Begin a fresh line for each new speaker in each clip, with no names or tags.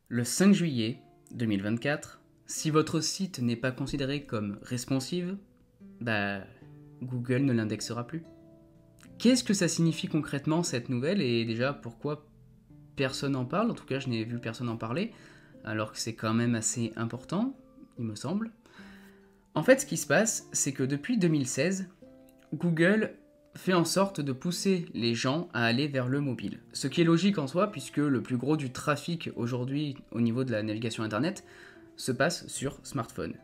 Le 5 juillet 2024, si votre site n'est pas considéré comme responsive, Google ne l'indexera plus. Qu'est-ce que ça signifie concrètement cette nouvelle et déjà pourquoi personne n'en parle? En tout cas, je n'ai vu personne en parler, alors que c'est quand même assez important, il me semble. En fait, ce qui se passe, c'est que depuis 2016, Google fait en sorte de pousser les gens à aller vers le mobile. Ce qui est logique en soi, puisque le plus gros du trafic aujourd'hui au niveau de la navigation internet se passe sur smartphone.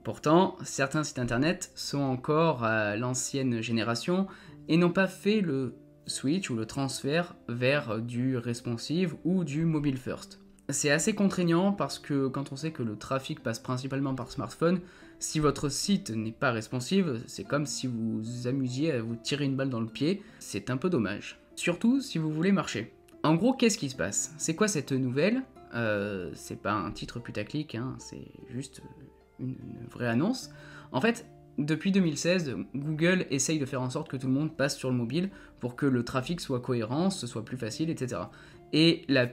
Pourtant, certains sites internet sont encore à l'ancienne génération et n'ont pas fait le switch ou le transfert vers du responsive ou du mobile first. C'est assez contraignant parce que quand on sait que le trafic passe principalement par smartphone, si votre site n'est pas responsive, c'est comme si vous vous amusiez à vous tirer une balle dans le pied, c'est un peu dommage. Surtout si vous voulez marcher. En gros, qu'est-ce qui se passe? C'est quoi cette nouvelle? C'est pas un titre putaclic, hein, c'est juste une vraie annonce. En fait, depuis 2016, Google essaye de faire en sorte que tout le monde passe sur le mobile pour que le trafic soit cohérent, ce soit plus facile, etc. Et la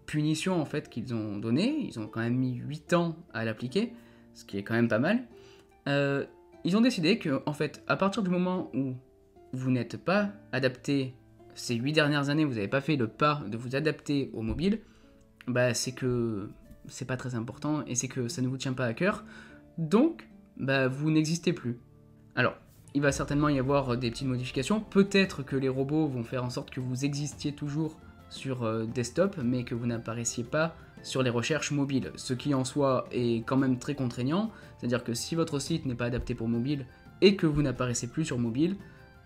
punition en fait qu'ils ont donnée, ils ont quand même mis 8 ans à l'appliquer, ce qui est quand même pas mal. Ils ont décidé que, en fait, à partir du moment où vous n'êtes pas adapté, ces 8 dernières années, vous n'avez pas fait le pas de vous adapter au mobile, c'est que c'est pas très important et c'est que ça ne vous tient pas à cœur, donc vous n'existez plus. Alors, il va certainement y avoir des petites modifications, peut-être que les robots vont faire en sorte que vous existiez toujours sur desktop, mais que vous n'apparaissiez pas sur les recherches mobiles, ce qui en soi est quand même très contraignant, c'est-à-dire que si votre site n'est pas adapté pour mobile et que vous n'apparaissez plus sur mobile,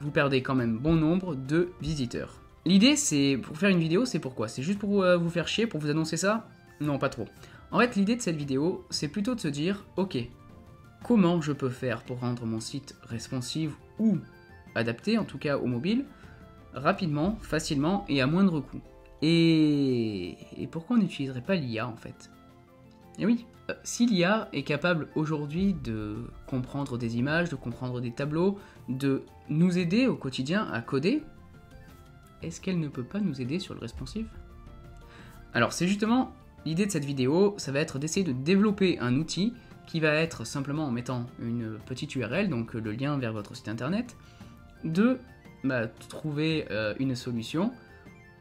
vous perdez quand même bon nombre de visiteurs. L'idée, c'est, pour faire une vidéo, c'est pourquoi? C'est juste pour vous faire chier, pour vous annoncer ça? Non, pas trop. En fait, l'idée de cette vidéo, c'est plutôt de se dire, ok, comment je peux faire pour rendre mon site responsive ou adapté, en tout cas au mobile, rapidement, facilement et à moindre coût. Et pourquoi on n'utiliserait pas l'IA en fait? Et oui, si l'IA est capable aujourd'hui de comprendre des images, de comprendre des tableaux, de nous aider au quotidien à coder, est-ce qu'elle ne peut pas nous aider sur le responsive? Alors c'est justement l'idée de cette vidéo, ça va être d'essayer de développer un outil qui va être simplement en mettant une petite URL, donc le lien vers votre site internet, de trouver une solution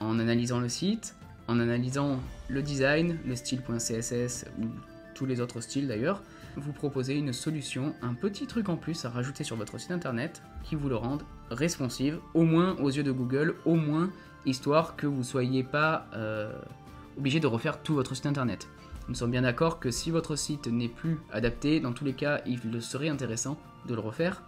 en analysant le site, en analysant le design, le style.css ou tous les autres styles d'ailleurs, vous proposez une solution, un petit truc en plus à rajouter sur votre site internet qui vous le rende responsive, au moins aux yeux de Google, au moins histoire que vous ne soyez pas obligé de refaire tout votre site internet. Nous sommes bien d'accord que si votre site n'est plus adapté, dans tous les cas, il serait intéressant de le refaire,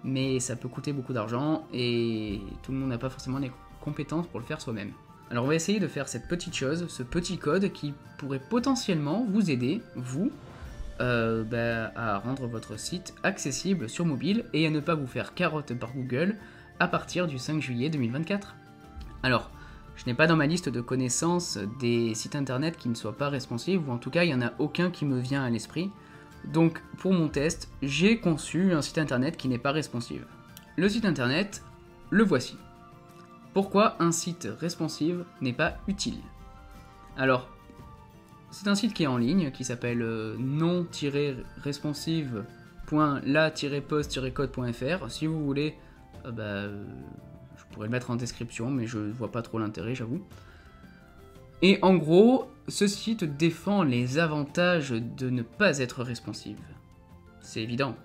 mais ça peut coûter beaucoup d'argent et tout le monde n'a pas forcément les compétences pour le faire soi-même. Alors on va essayer de faire cette petite chose, ce petit code qui pourrait potentiellement vous aider, vous, à rendre votre site accessible sur mobile et à ne pas vous faire carotte par Google à partir du 5 juillet 2024. Alors, je n'ai pas dans ma liste de connaissances des sites internet qui ne soient pas responsives, ou en tout cas il n'y en a aucun qui me vient à l'esprit. Donc pour mon test, j'ai conçu un site internet qui n'est pas responsive. Le site internet, le voici. Pourquoi un site responsive n'est pas utile? Alors, c'est un site qui est en ligne, qui s'appelle non-responsive.la-post-code.fr. Si vous voulez, je pourrais le mettre en description, mais je ne vois pas trop l'intérêt, j'avoue. Et en gros, ce site défend les avantages de ne pas être responsive. C'est évident.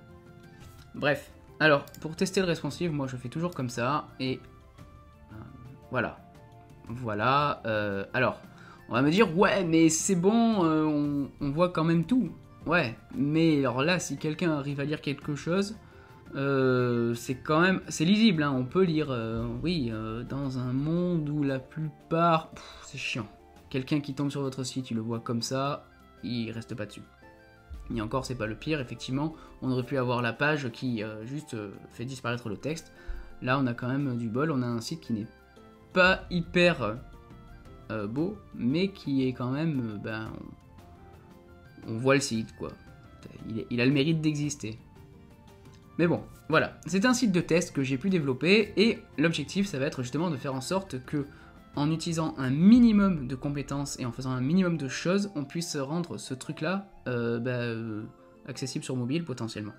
Bref, alors, pour tester le responsive, moi je fais toujours comme ça, et voilà. Voilà, alors, on va me dire, ouais, mais c'est bon, on voit quand même tout. Ouais, mais alors là, si quelqu'un arrive à lire quelque chose, c'est quand même, c'est lisible, hein, on peut lire, dans un monde où la plupart, c'est chiant. Quelqu'un qui tombe sur votre site, il le voit comme ça, il reste pas dessus. Et encore, c'est pas le pire, effectivement, on aurait pu avoir la page qui juste fait disparaître le texte. Là, on a quand même du bol, on a un site qui n'est pas hyper beau, mais qui est quand même, on voit le site, quoi. Il a le mérite d'exister. Mais bon, voilà, c'est un site de test que j'ai pu développer, et l'objectif, ça va être justement de faire en sorte que en utilisant un minimum de compétences et en faisant un minimum de choses, on puisse rendre ce truc-là accessible sur mobile potentiellement.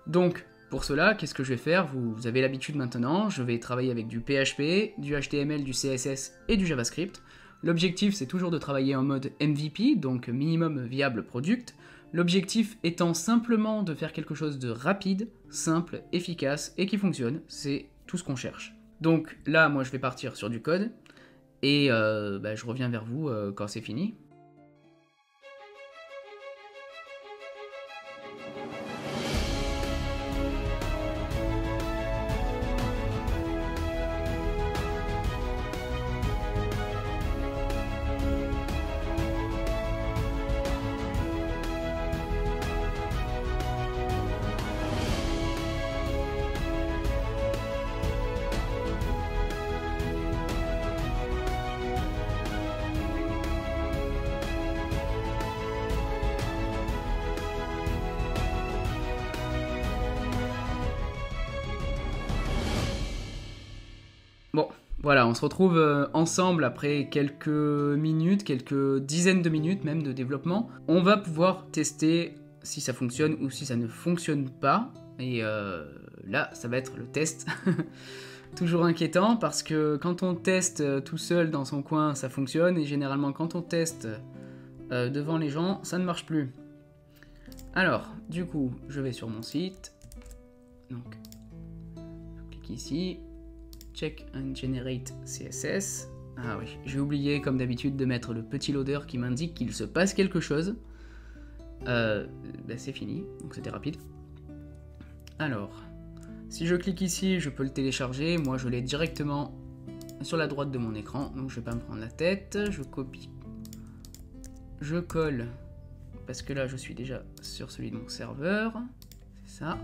Donc, pour cela, qu'est-ce que je vais faire? Vous avez l'habitude maintenant, je vais travailler avec du PHP, du HTML, du CSS et du JavaScript. L'objectif, c'est toujours de travailler en mode MVP, donc Minimum Viable Product. L'objectif étant simplement de faire quelque chose de rapide, simple, efficace et qui fonctionne. C'est tout ce qu'on cherche. Donc là, moi, je vais partir sur du code et je reviens vers vous quand c'est fini. Bon, voilà, on se retrouve ensemble après quelques minutes, quelques dizaines de minutes même de développement. On va pouvoir tester si ça fonctionne ou si ça ne fonctionne pas. Et là, ça va être le test. Toujours inquiétant parce que quand on teste tout seul dans son coin, ça fonctionne. Et généralement, quand on teste devant les gens, ça ne marche plus. Alors, du coup, je vais sur mon site. Donc, je clique ici. Check and generate CSS. Ah oui, j'ai oublié comme d'habitude de mettre le petit loader qui m'indique qu'il se passe quelque chose. C'est fini, donc c'était rapide. Alors, si je clique ici, je peux le télécharger. Moi, je l'ai directement sur la droite de mon écran, donc je vais pas me prendre la tête. Je copie, je colle, parce que là, je suis déjà sur celui de mon serveur. C'est ça.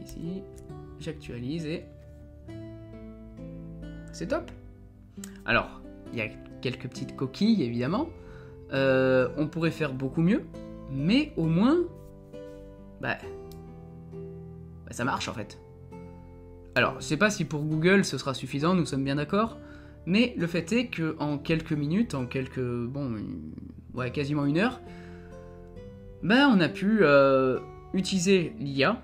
Ici, j'actualise et c'est top. Alors, il y a quelques petites coquilles évidemment. On pourrait faire beaucoup mieux, mais au moins, ça marche en fait. Alors, je sais pas si pour Google ce sera suffisant, nous sommes bien d'accord, mais le fait est que en quelques minutes, en quelques, quasiment une heure, on a pu utiliser l'IA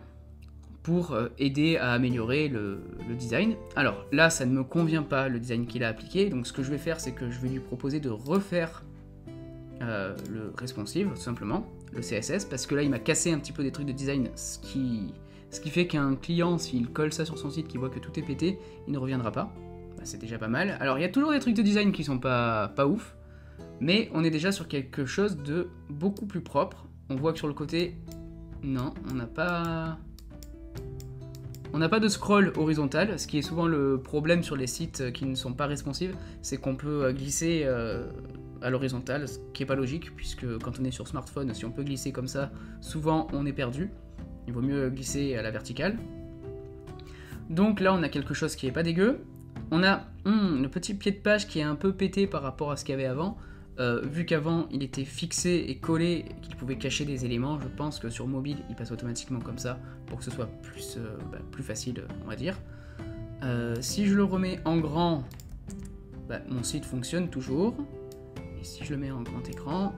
pour aider à améliorer le design. Alors là, ça ne me convient pas, le design qu'il a appliqué, donc ce que je vais faire, c'est que je vais lui proposer de refaire le responsive, tout simplement, le CSS, parce que là, il m'a cassé un petit peu des trucs de design, ce qui fait qu'un client, s'il colle ça sur son site, qu'il voit que tout est pété, il ne reviendra pas. C'est déjà pas mal. Alors, il y a toujours des trucs de design qui sont pas ouf, mais on est déjà sur quelque chose de beaucoup plus propre. On voit que sur le côté, non, on n'a pas de scroll horizontal, ce qui est souvent le problème sur les sites qui ne sont pas responsives, c'est qu'on peut glisser à l'horizontale, ce qui n'est pas logique, puisque quand on est sur smartphone, si on peut glisser comme ça, souvent on est perdu. Il vaut mieux glisser à la verticale. Donc là, on a quelque chose qui est pas dégueu. On a le petit pied de page qui est un peu pété par rapport à ce qu'il y avait avant. Vu qu'avant il était fixé et collé, qu'il pouvait cacher des éléments, je pense que sur mobile il passe automatiquement comme ça pour que ce soit plus facile, on va dire. Si je le remets en grand, mon site fonctionne toujours. Et si je le mets en grand écran,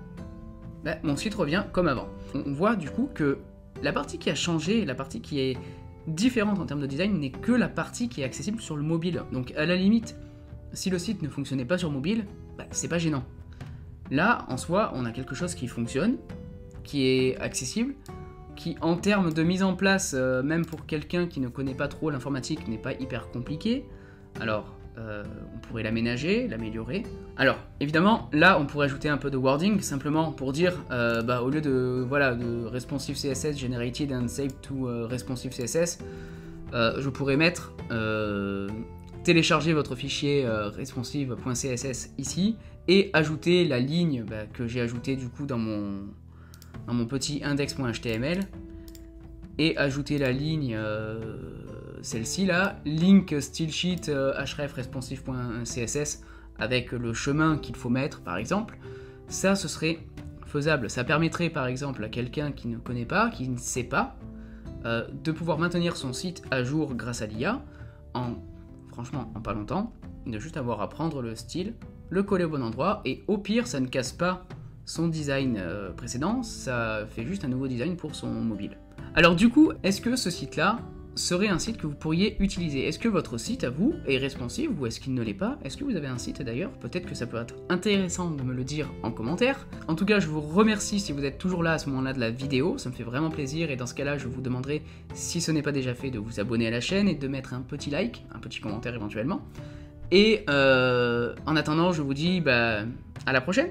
mon site revient comme avant. On voit du coup que la partie qui a changé, la partie qui est différente en termes de design, n'est que la partie qui est accessible sur le mobile. Donc à la limite, si le site ne fonctionnait pas sur mobile, c'est pas gênant. Là, en soi, on a quelque chose qui fonctionne, qui est accessible, qui, en termes de mise en place, même pour quelqu'un qui ne connaît pas trop l'informatique, n'est pas hyper compliqué. Alors, on pourrait l'aménager, l'améliorer. Alors, évidemment, là, on pourrait ajouter un peu de wording, simplement pour dire, au lieu de responsive CSS generated and saved to responsive CSS, je pourrais mettre télécharger votre fichier responsive.css ici, et ajouter la ligne que j'ai ajoutée du coup dans mon petit index.html, et ajouter la ligne celle-ci là, link stylesheet href responsive.css avec le chemin qu'il faut mettre par exemple. Ça, ce serait faisable. Ça permettrait par exemple à quelqu'un qui ne connaît pas, qui ne sait pas, de pouvoir maintenir son site à jour grâce à l'IA, franchement, en pas longtemps, de juste avoir à prendre le style, le coller au bon endroit, et au pire, ça ne casse pas son design précédent, ça fait juste un nouveau design pour son mobile. Alors du coup, est-ce que ce site-là serait un site que vous pourriez utiliser? Est-ce que votre site à vous est responsive ou est-ce qu'il ne l'est pas? Est-ce que vous avez un site d'ailleurs? Peut-être que ça peut être intéressant de me le dire en commentaire. En tout cas, je vous remercie si vous êtes toujours là à ce moment-là de la vidéo, ça me fait vraiment plaisir et dans ce cas-là, je vous demanderai, si ce n'est pas déjà fait, de vous abonner à la chaîne et de mettre un petit like, un petit commentaire éventuellement. Et en attendant, je vous dis à la prochaine!